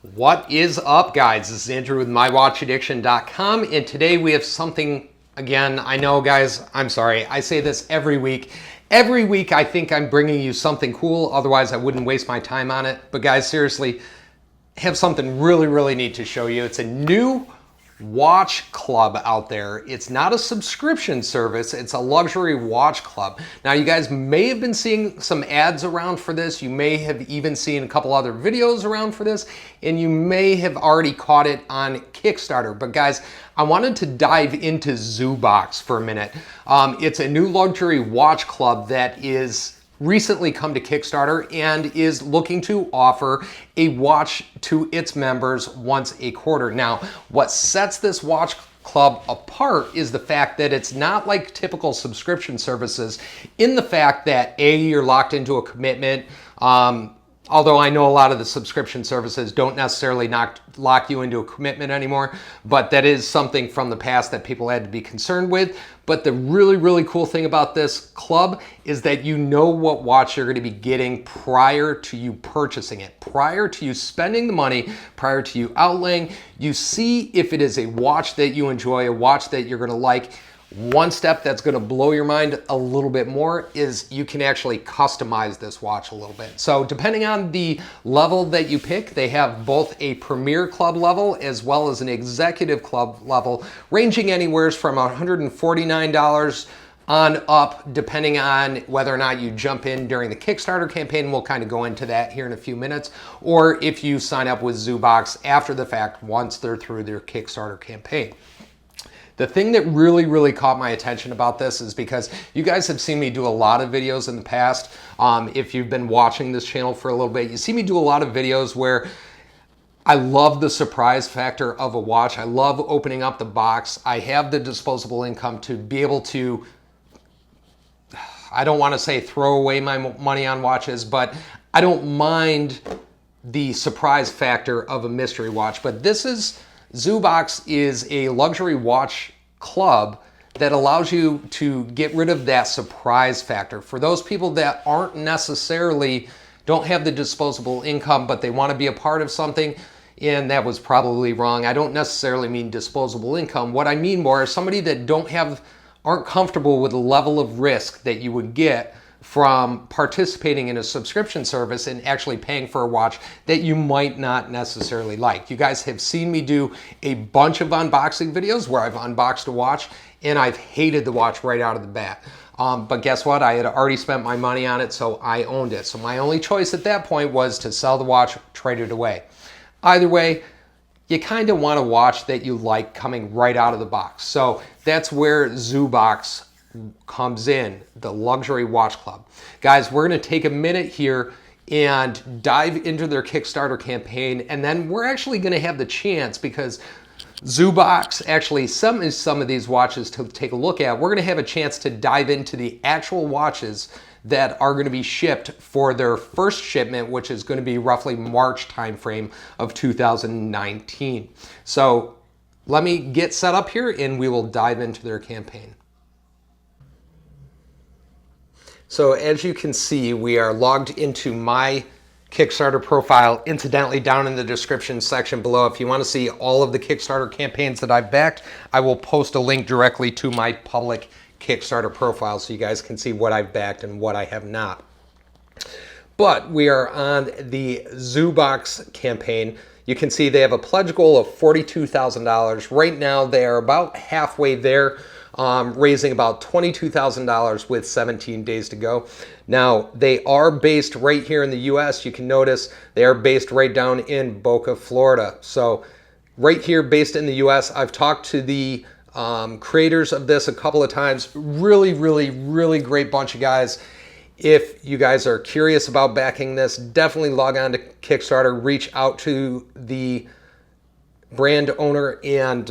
What is up, guys? This is Andrew with MyWatchAddiction.com, and today we have something, again, I know, guys, I'm sorry, I say this every week. Every week I think I'm bringing you something cool, otherwise I wouldn't waste my time on it. But guys, seriously, I have something really neat to show you. It's a new watch club out there. It's not a subscription service, it's a luxury watch club. Now, you guys may have been seeing some ads around for this. You may have even seen a couple other videos around for this, and you may have already caught it on Kickstarter. But guys, I wanted to dive into ZewBox for a minute. It's a new luxury watch club that is recently come to Kickstarter and is looking to offer a watch to its members once a quarter. Now, what sets this watch club apart is the fact that it's not like typical subscription services, in the fact that A, you're locked into a commitment. Although I know a lot of the subscription services don't necessarily lock you into a commitment anymore, but that is something from the past that people had to be concerned with. But the really cool thing about this club is that you know what watch you're going to be getting prior to you purchasing it, prior to you spending the money, prior to you outlaying. You see if it is a watch that you enjoy, a watch that you're going to like. One step that's going to blow your mind a little bit more is you can actually customize this watch a little bit. So depending on the level that you pick, they have both a premier club level as well as an executive club level, ranging anywhere from $149 on up, depending on whether or not you jump in during the Kickstarter campaign. We'll kind of go into that here in a few minutes, or if you sign up with ZewBox after the fact once they're through their Kickstarter campaign. The thing that really caught my attention about this is because you guys have seen me do a lot of videos in the past. If you've been watching this channel for a little bit, you see me do a lot of videos where I love the surprise factor of a watch. I love opening up the box. I have the disposable income to be able to, I don't want to say throw away my money on watches, but I don't mind the surprise factor of a mystery watch. But ZewBox is a luxury watch club that allows you to get rid of that surprise factor. For those people that don't have the disposable income, but they want to be a part of something, and that was probably wrong. I don't necessarily mean disposable income. What I mean more is somebody that aren't comfortable with the level of risk that you would get from participating in a subscription service and actually paying for a watch that you might not necessarily like. You guys have seen me do a bunch of unboxing videos where I've unboxed a watch and I've hated the watch right out of the bat. But guess what? I had already spent my money on it, so I owned it. So my only choice at that point was to sell the watch, trade it away. Either way, you kind of want a watch that you like coming right out of the box. So that's where ZewBox comes in, the luxury watch club. Guys, we're going to take a minute here and dive into their Kickstarter campaign, and then we're actually going to have the chance, because ZewBox actually sent some of these watches to take a look at. We're going to have a chance to dive into the actual watches that are going to be shipped for their first shipment, which is going to be roughly March timeframe of 2019. So let me get set up here and we will dive into their campaign. So as you can see, we are logged into my Kickstarter profile. Incidentally, down in the description section below, if you want to see all of the Kickstarter campaigns that I've backed, I will post a link directly to my public Kickstarter profile so you guys can see what I've backed and what I have not. But we are on the ZewBox campaign. You can see they have a pledge goal of $42,000. Right now, they are about halfway there, raising about $22,000 with 17 days to go. Now, they are based right here in the US. You can notice they are based right down in Boca, Florida. So right here, based in the US, I've talked to the creators of this a couple of times. Really great bunch of guys. If you guys are curious about backing this, definitely log on to Kickstarter, reach out to the brand owner, and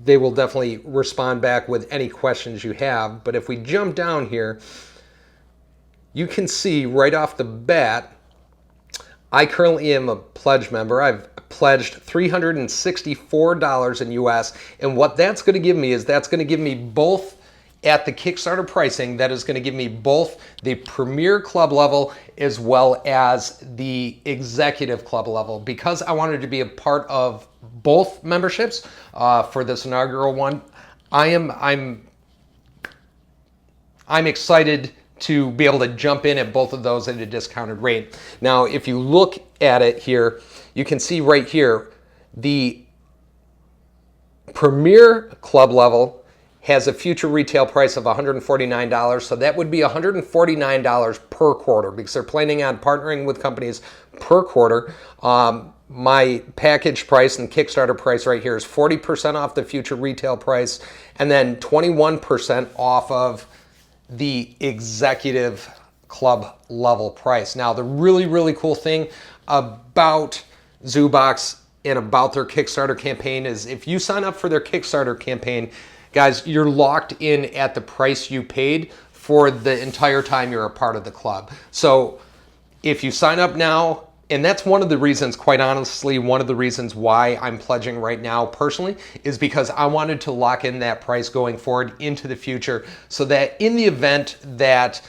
they will definitely respond back with any questions you have. But if we jump down here, you can see right off the bat, I currently am a pledge member. I've pledged $364 in US, and what that's going to give me is that's going to give me both at the Kickstarter pricing that is going to give me both the Premier Club level as well as the Executive Club level, because I wanted to be a part of both memberships for this inaugural one. I'm excited to be able to jump in at both of those at a discounted rate. Now, if you look at it here, you can see right here, the Premier Club level has a future retail price of $149. So that would be $149 per quarter, because they're planning on partnering with companies per quarter. My package price and Kickstarter price right here is 40% off the future retail price, and then 21% off of the Executive Club level price. Now, the really, really cool thing about ZewBox and about their Kickstarter campaign is if you sign up for their Kickstarter campaign, guys, you're locked in at the price you paid for the entire time you're a part of the club. So if you sign up now, and that's one of the reasons, quite honestly, one of the reasons why I'm pledging right now personally, is because I wanted to lock in that price going forward into the future, so that in the event that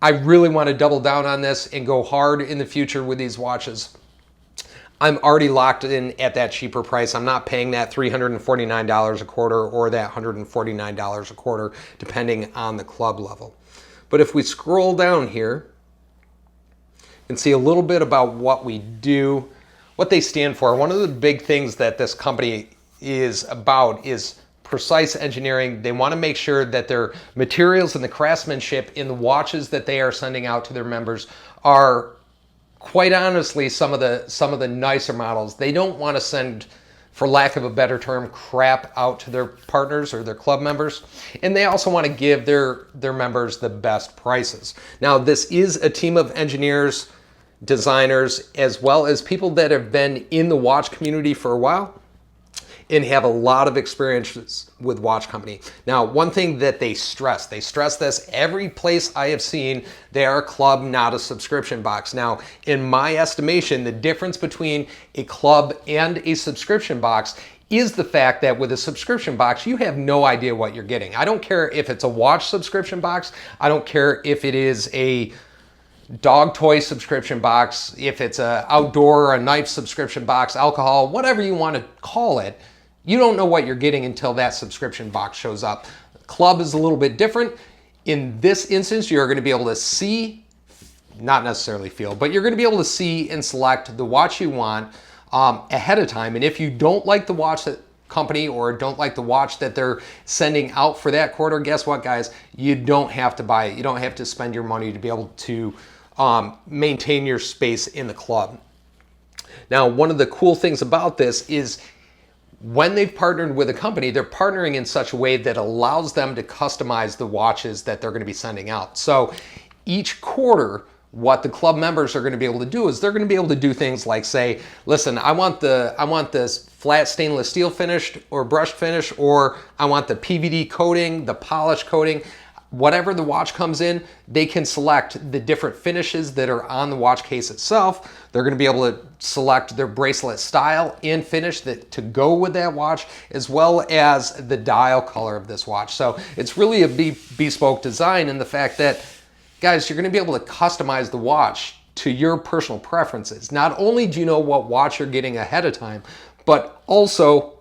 I really want to double down on this and go hard in the future with these watches, I'm already locked in at that cheaper price. I'm not paying that $349 a quarter or that $149 a quarter, depending on the club level. But if we scroll down here and see a little bit about what we do, what they stand for. One of the big things that this company is about is precise engineering. They want to make sure that their materials and the craftsmanship in the watches that they are sending out to their members are, quite honestly, some of the nicer models. They don't want to send, for lack of a better term, crap out to their partners or their club members. And they also want to give their members the best prices. Now, this is a team of engineers, designers, as well as people that have been in the watch community for a while and have a lot of experiences with watch company. Now, one thing that they stress this every place I have seen, they are a club, not a subscription box. Now, in my estimation, the difference between a club and a subscription box is the fact that with a subscription box, you have no idea what you're getting. I don't care if it's a watch subscription box. I don't care if it is a dog toy subscription box, if it's a outdoor or a knife subscription box, alcohol, whatever you want to call it. You don't know what you're getting until that subscription box shows up. Club is a little bit different. In this instance, you're going to be able to see, not necessarily feel, but you're going to be able to see and select the watch you want ahead of time. And if you don't like the watch that company or don't like the watch that they're sending out for that quarter, guess what, guys? You don't have to buy it. You don't have to spend your money to be able to maintain your space in the club. Now, one of the cool things about this is when they've partnered with a company, they're partnering in such a way that allows them to customize the watches that they're going to be sending out. So each quarter, what the club members are going to be able to do is they're going to be able to do things like say, listen, I want this flat stainless steel finished or brushed finish, or I want the PVD coating, the polish coating. Whatever the watch comes in, they can select the different finishes that are on the watch case itself. They're going to be able to select their bracelet style and finish to go with that watch, as well as the dial color of this watch. So it's really a bespoke design in the fact that, guys, you're going to be able to customize the watch to your personal preferences. Not only do you know what watch you're getting ahead of time, but also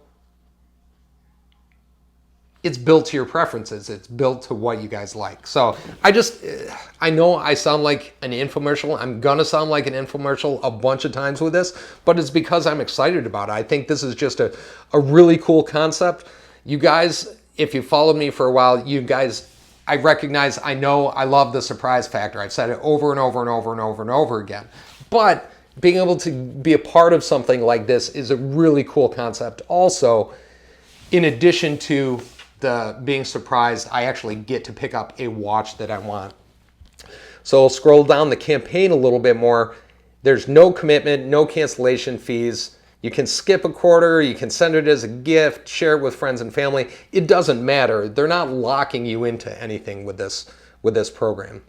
it's built to your preferences. It's built to what you guys like. So I know I sound like an infomercial. I'm gonna sound like an infomercial a bunch of times with this, but it's because I'm excited about it. I think this is just a really cool concept. You guys, if you followed me for a while, you guys, I recognize, I know, I love the surprise factor. I've said it over and over and over and over and over again. But being able to be a part of something like this is a really cool concept. Also, in addition to the being surprised, I actually get to pick up a watch that I want. So I'll scroll down the campaign a little bit more. There's no commitment, no cancellation fees. You can skip a quarter, you can send it as a gift, share it with friends and family. It doesn't matter. They're not locking you into anything with this program.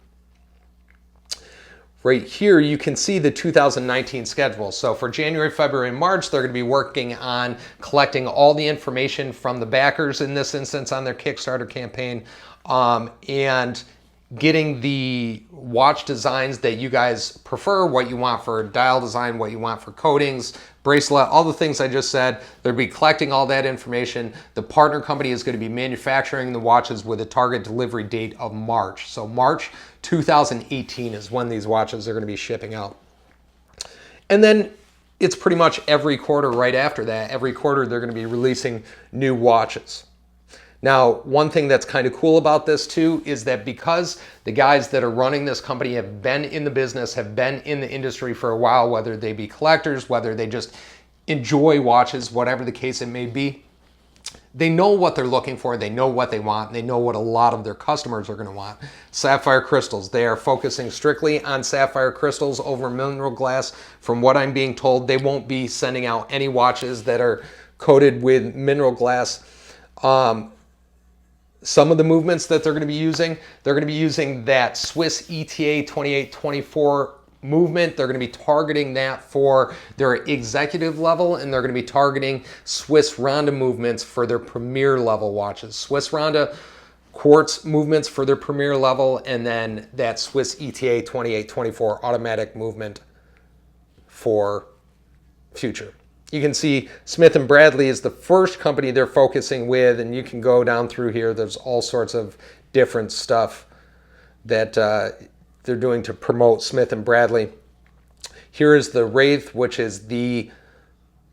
right here, you can see the 2019 schedule. So for January, February, and March, they're going to be working on collecting all the information from the backers in this instance on their Kickstarter campaign, and getting the watch designs that you guys prefer, what you want for dial design, what you want for coatings, bracelet, all the things I just said. They'll be collecting all that information. The partner company is going to be manufacturing the watches with a target delivery date of March. So March 2018 is when these watches are going to be shipping out. And then it's pretty much every quarter right after that. Every quarter they're going to be releasing new watches. Now, one thing that's kind of cool about this too is that because the guys that are running this company have been in the business, have been in the industry for a while, whether they be collectors, whether they just enjoy watches, whatever the case it may be, they know what they're looking for, they know what they want, and they know what a lot of their customers are going to want. Sapphire crystals, they are focusing strictly on sapphire crystals over mineral glass. From what I'm being told, they won't be sending out any watches that are coated with mineral glass. Some of the movements that they're going to be using that Swiss ETA 2824 movement. They're going to be targeting that for their executive level, and they're going to be targeting Swiss Rhonda movements for their premier level watches. Swiss Rhonda Quartz movements for their premier level, and then that Swiss ETA 2824 automatic movement for future. You can see Smith & Bradley is the first company they're focusing with, and you can go down through here. There's all sorts of different stuff that they're doing to promote Smith & Bradley. Here is the Wraith, which is the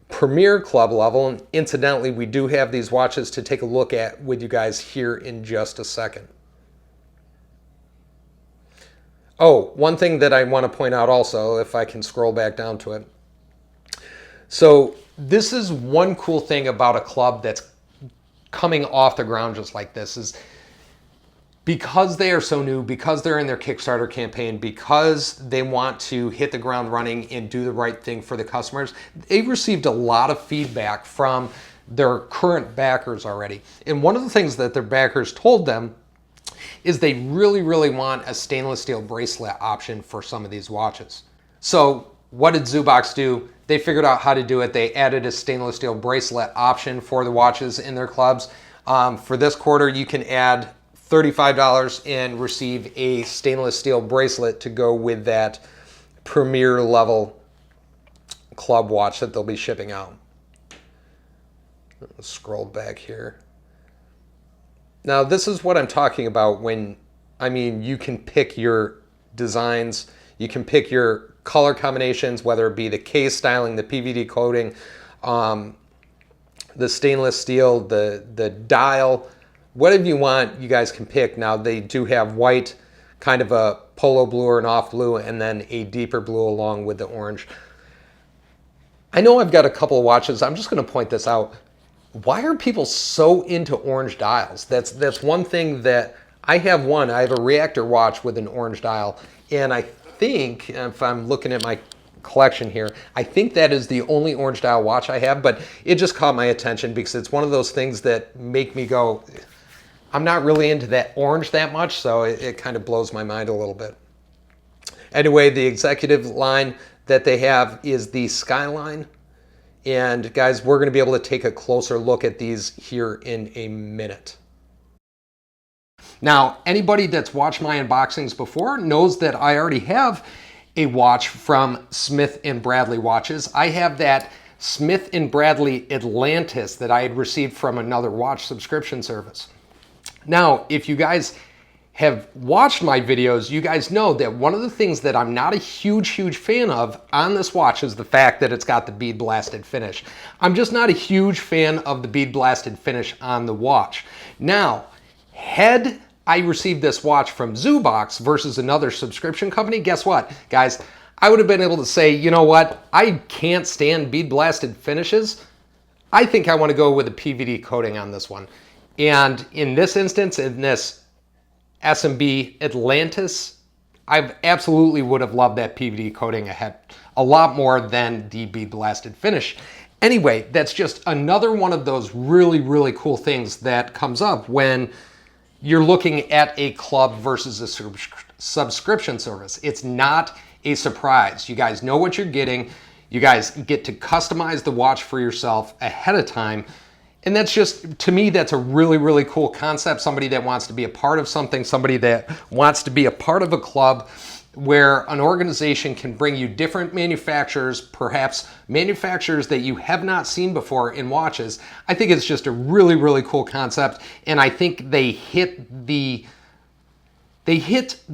premier club level. And incidentally, we do have these watches to take a look at with you guys here in just a second. Oh, one thing that I want to point out also, if I can scroll back down to it. So this is one cool thing about a club that's coming off the ground just like this, is because they are so new, because they're in their Kickstarter campaign, because they want to hit the ground running and do the right thing for the customers, they've received a lot of feedback from their current backers already. And one of the things that their backers told them is they really, really want a stainless steel bracelet option for some of these watches. So what did ZewBox do? They figured out how to do it. They added a stainless steel bracelet option for the watches in their clubs. For this quarter, you can add $35 and receive a stainless steel bracelet to go with that premier level club watch that they'll be shipping out. Let's scroll back here. Now, this is what I'm talking about when, I mean, you can pick your designs, you can pick your color combinations, whether it be the case styling, the PVD coating, the stainless steel, the dial, whatever you want, you guys can pick. Now, they do have white, kind of a polo blue or an off blue, and then a deeper blue along with the orange. I know I've got a couple of watches. I'm just going to point this out. Why are people so into orange dials? That's one thing that I have one. I have a reactor watch with an orange dial, and I think, if I'm looking at my collection here, I think that is the only orange dial watch I have, but it just caught my attention because it's one of those things that make me go, I'm not really into that orange that much, so it kind of blows my mind a little bit. Anyway, the executive line that they have is the Skyline. And guys, we're going to be able to take a closer look at these here in a minute. Now, anybody that's watched my unboxings before knows that I already have a watch from Smith & Bradley watches. I have that Smith & Bradley Atlantis that I had received from another watch subscription service. Now, if you guys have watched my videos, you guys know that one of the things that I'm not a huge fan of on this watch is the fact that it's got the bead blasted finish. I'm just not a huge fan of the bead blasted finish on the watch. Now, had I received this watch from ZewBox versus another subscription company, guess what, guys? I would have been able to say, you know what? I can't stand bead blasted finishes. I think I want to go with a PVD coating on this one. And in this instance, in this S&B Atlantis, I absolutely would have loved that PVD coating a lot more than the bead blasted finish. Anyway, that's just another one of those really cool things that comes up when you're looking at a club versus a subscription service. It's not a surprise. You guys know what you're getting. You guys get to customize the watch for yourself ahead of time. And that's just, to me, that's a really, really cool concept. Somebody that wants to be a part of something, somebody that wants to be a part of a club where an organization can bring you different manufacturers, perhaps manufacturers that you have not seen before in watches. I think it's just a really, really cool concept. And I think they hit the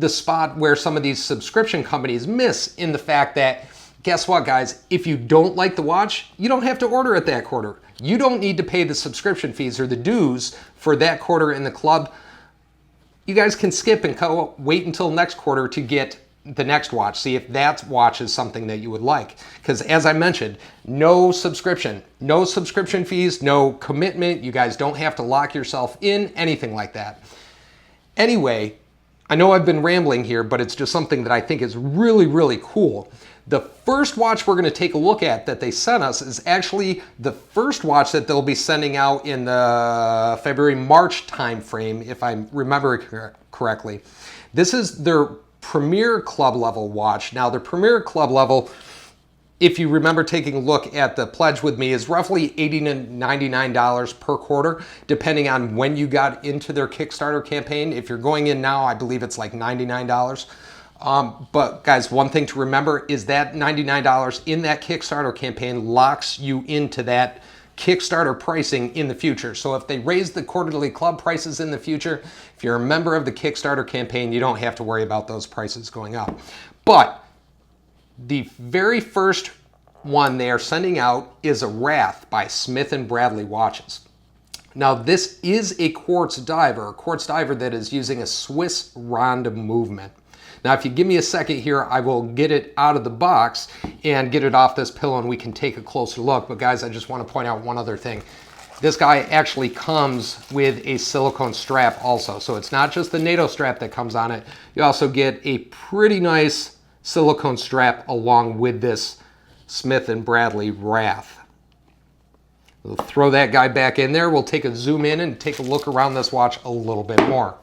spot where some of these subscription companies miss, in the fact that, guess what, guys? If you don't like the watch, you don't have to order it that quarter. You don't need to pay the subscription fees or the dues for that quarter in the club. You guys can skip and wait until next quarter to get the next watch. See if that watch is something that you would like. Because as I mentioned, no subscription fees, no commitment. You guys don't have to lock yourself in, anything like that. Anyway, I know I've been rambling here, but it's just something that I think is really, really cool. The first watch we're going to take a look at that they sent us is actually the first watch that they'll be sending out in the February-March timeframe, if I remember correctly. This is their Premier Club level watch. Now, their Premier Club level, if you remember taking a look at the pledge with me, is roughly $80 to $99 per quarter, depending on when you got into their Kickstarter campaign. If you're going in now, I believe it's like $99. But guys, one thing to remember is that $99 in that Kickstarter campaign locks you into that Kickstarter pricing in the future. So if they raise the quarterly club prices in the future, if you're a member of the Kickstarter campaign, you don't have to worry about those prices going up. But the very first one they are sending out is a Wraith by Smith & Bradley Watches. Now, this is a quartz diver that is using a Swiss Rhonda movement. Now, if you give me a second here, I will get it out of the box and get it off this pillow and we can take a closer look. But guys, I just want to point out one other thing. This guy actually comes with a silicone strap also. So it's not just the Nato strap that comes on it. You also get a pretty nice silicone strap along with this Smith & Bradley Wraith. We'll throw that guy back in there. We'll take a zoom in and take a look around this watch a little bit more.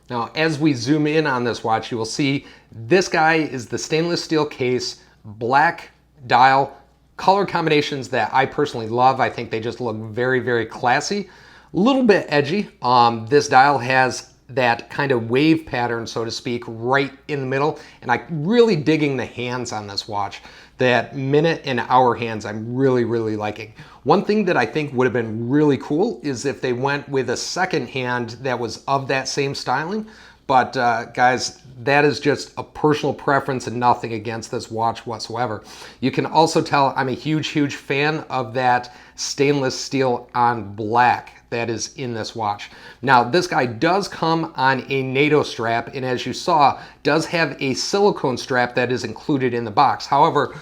Now, as we zoom in on this watch, you will see this guy is the stainless steel case, black dial, color combinations that I personally love. I think they just look very, very classy, a little bit edgy. This dial has that kind of wave pattern, so to speak, right in the middle. And I'm really digging the hands on this watch. That minute and hour hands, I'm really, really liking. One thing that I think would have been really cool is if they went with a second hand that was of that same styling. But guys, that is just a personal preference and nothing against this watch whatsoever. You can also tell I'm a huge, huge fan of that stainless steel on black that is in this watch. Now, this guy does come on a Nato strap, and as you saw, does have a silicone strap that is included in the box. However,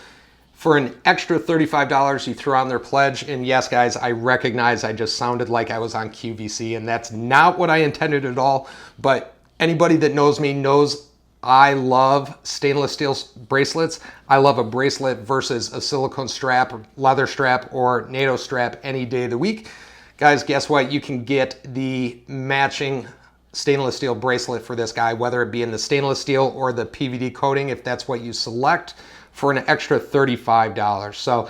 for an extra $35, you throw on their pledge, and yes, guys, I recognize I just sounded like I was on QVC, and that's not what I intended at all, but anybody that knows me knows I love stainless steel bracelets. I love a bracelet versus a silicone strap, leather strap, or Nato strap any day of the week. Guys, guess what? You can get the matching stainless steel bracelet for this guy, whether it be in the stainless steel or the PVD coating, if that's what you select, for an extra $35. So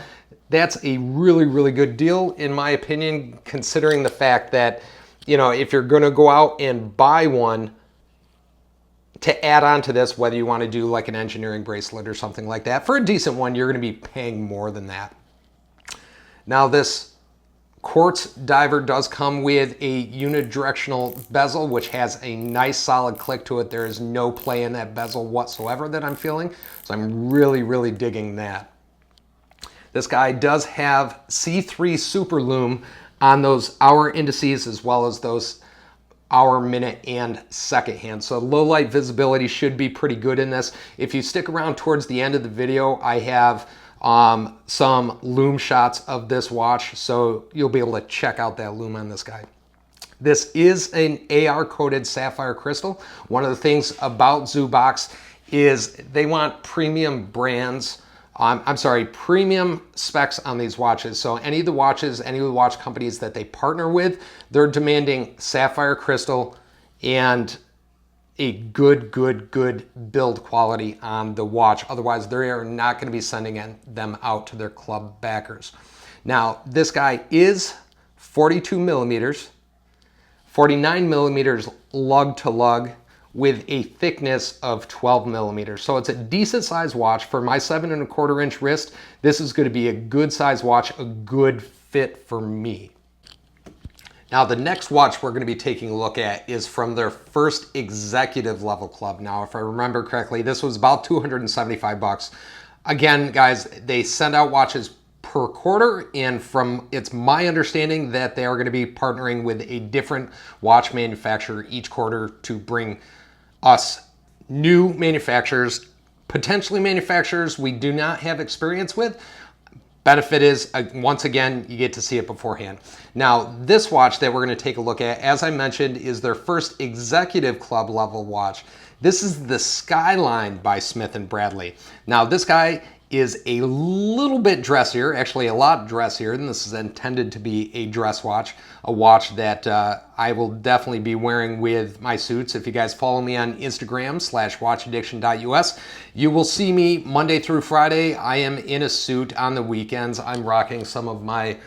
that's a really, really good deal, in my opinion, considering the fact that, you know, if you're going to go out and buy one to add on to this, whether you want to do like an engineering bracelet or something like that, for a decent one, you're going to be paying more than that. Now, this Quartz diver does come with a unidirectional bezel, which has a nice solid click to it. There is no play in that bezel whatsoever that I'm feeling. So I'm really, really digging that. This guy does have C3 super lume on those hour indices as well as those hour, minute, and second hands. So low light visibility should be pretty good in this. If you stick around towards the end of the video, I have some lume shots of this watch, so you'll be able to check out that lume on this guy. This is an AR coated sapphire crystal. One of the things about ZewBox is they want premium brands, premium specs on these watches. So any of the watches, any of the watch companies that they partner with, they're demanding sapphire crystal and a good build quality on the watch. Otherwise, they are not going to be sending them out to their club backers. Now, this guy is 42 millimeters, 49 millimeters lug to lug with a thickness of 12 millimeters. So it's a decent size watch for my 7¼ inch wrist. This is going to be a good size watch, a good fit for me. Now, the next watch we're going to be taking a look at is from their first executive level club. Now, if I remember correctly, this was about 275 bucks. Again, guys, they send out watches per quarter, and it's my understanding that they are going to be partnering with a different watch manufacturer each quarter to bring us new manufacturers, potentially manufacturers we do not have experience with. Benefit is, once again, you get to see it beforehand. Now, this watch that we're going to take a look at, as I mentioned, is their first executive club level watch. This is the Skyline by Smith & Bradley. Now, this guy is a little bit dressier, actually a lot dressier, and this is intended to be a dress watch, a watch that I will definitely be wearing with my suits. If you guys follow me on Instagram /watchaddiction.us, you will see me Monday through Friday. I am in a suit. On the weekends, I'm rocking some of my,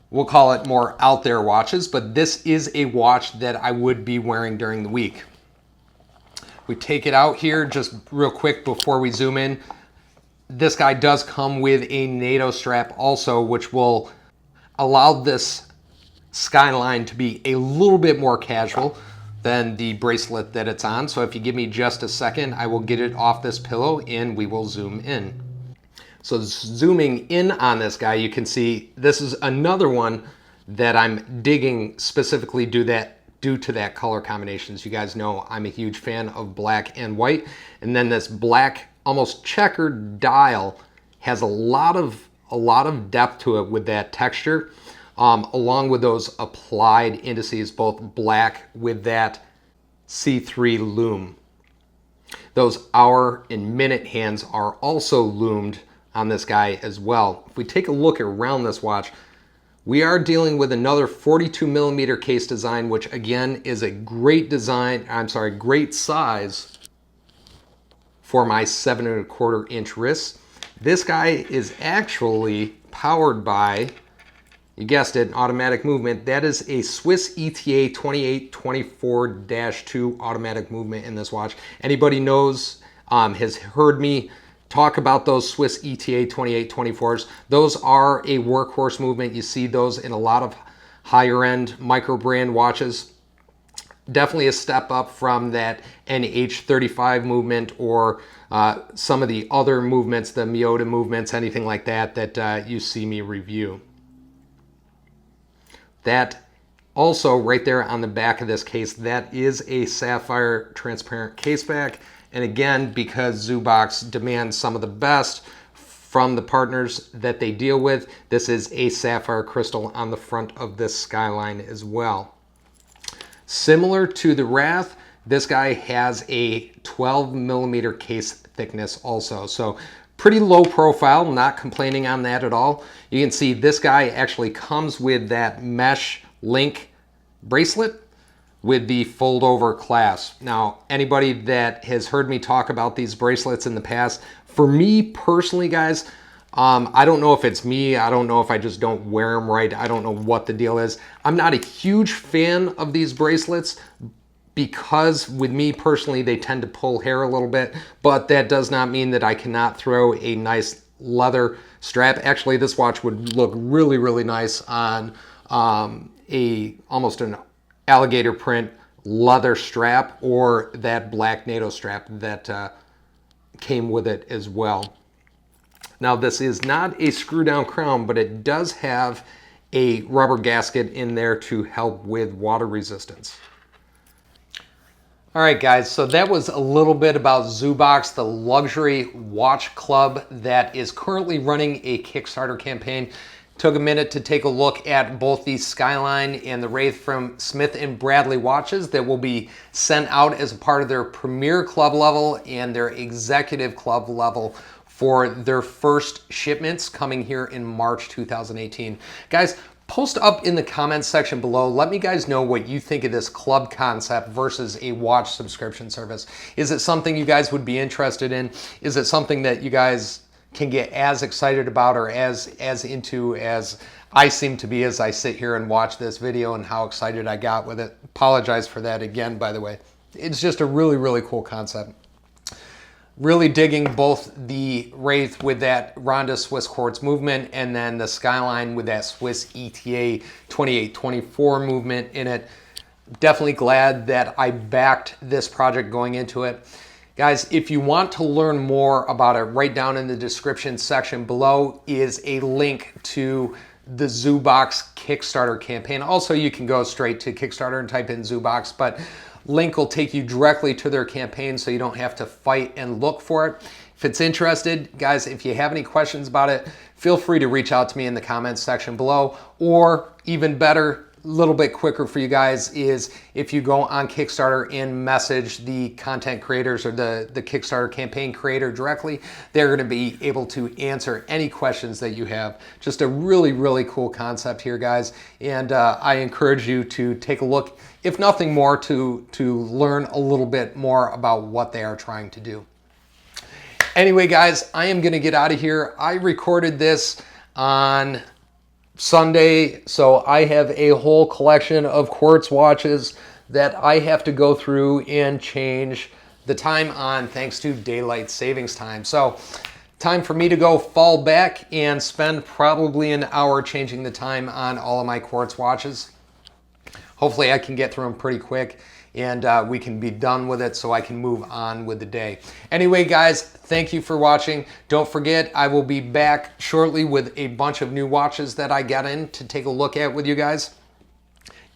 we'll call it more out there watches, but this is a watch that I would be wearing during the week. We take it out here just real quick before we zoom in. This guy does come with a Nato strap also, which will allow this Skyline to be a little bit more casual than the bracelet that it's on. So if you give me just a second, I will get it off this pillow and we will zoom in. So zooming in on this guy, you can see this is another one that I'm digging specifically due to that color combinations. You guys know I'm a huge fan of black and white. And then this black, almost checkered dial has a lot of depth to it with that texture, along with those applied indices, both black with that C3 lume. Those hour and minute hands are also loomed on this guy as well. If we take a look around this watch, we are dealing with another 42 millimeter case design, which again is a great great size for my 7¼ inch wrists. This guy is actually powered by, you guessed it, automatic movement. That is a Swiss ETA 2824-2 automatic movement in this watch. Anybody knows, has heard me talk about those Swiss ETA 2824s. Those are a workhorse movement. You see those in a lot of higher end micro brand watches. Definitely a step up from that NH35 movement or some of the other movements, the Miyota movements, anything like that, that you see me review. That also right there on the back of this case, that is a sapphire transparent case back. And again, because ZewBox demands some of the best from the partners that they deal with, this is a sapphire crystal on the front of this Skyline as well. Similar to the Wraith, this guy has a 12 millimeter case thickness also. So pretty low profile, not complaining on that at all. You can see this guy actually comes with that mesh link bracelet with the fold over clasp. Now, anybody that has heard me talk about these bracelets in the past, for me personally, guys, I don't know if it's me. I don't know if I just don't wear them right. I don't know what the deal is. I'm not a huge fan of these bracelets because with me personally, they tend to pull hair a little bit, but that does not mean that I cannot throw a nice leather strap. Actually, this watch would look really, really nice on almost an alligator print leather strap or that black Nato strap that came with it as well. Now, this is not a screw down crown, but it does have a rubber gasket in there to help with water resistance. All right, guys, so that was a little bit about ZewBox, the luxury watch club that is currently running a Kickstarter campaign. Took a minute to take a look at both the Skyline and the Wraith from Smith & Bradley watches that will be sent out as a part of their Premier Club level and their Executive Club level for their first shipments coming here in March 2018. Guys, Post up in the comments section below. Let me guys know what you think of this club concept versus a watch subscription service. Is it something you guys would be interested in? Is it something that you guys can get as excited about or as into as I seem to be as I sit here and watch this video and how excited I got with it? Apologize for that again, by the way. It's just a really, really cool concept. Really digging both the Wraith with that Rhonda Swiss Quartz movement and then the Skyline with that Swiss ETA 2824 movement in it. Definitely glad that I backed this project going into it. Guys, if you want to learn more about it, right down in the description section below is a link to the ZewBox Kickstarter campaign. Also, you can go straight to Kickstarter and type in ZewBox, but link will take you directly to their campaign so you don't have to fight and look for it. If it's interested, guys, if you have any questions about it, feel free to reach out to me in the comments section below, or even better, a little bit quicker for you guys is if you go on Kickstarter and message the content creators or the Kickstarter campaign creator directly, they're going to be able to answer any questions that you have. Just a really, really cool concept here, guys. And I encourage you to take a look, if nothing more, to learn a little bit more about what they are trying to do. Anyway, guys, I am going to get out of here. I recorded this on Sunday, so I have a whole collection of Quartz watches that I have to go through and change the time on thanks to daylight savings time. So time for me to go fall back and spend probably an hour changing the time on all of my Quartz watches. Hopefully I can get through them pretty quick and we can be done with it so I can move on with the day. Anyway, guys, thank you for watching. Don't forget, I will be back shortly with a bunch of new watches that I got in to take a look at with you guys.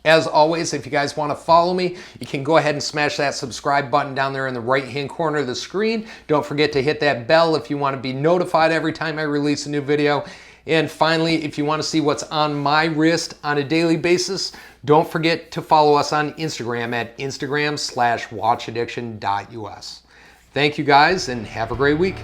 As always, if you guys want to follow me, you can go ahead and smash that subscribe button down there in the right-hand corner of the screen. Don't forget to hit that bell if you want to be notified every time I release a new video. And finally, if you want to see what's on my wrist on a daily basis, don't forget to follow us on Instagram at Instagram/watchaddiction.us. Thank you guys and have a great week.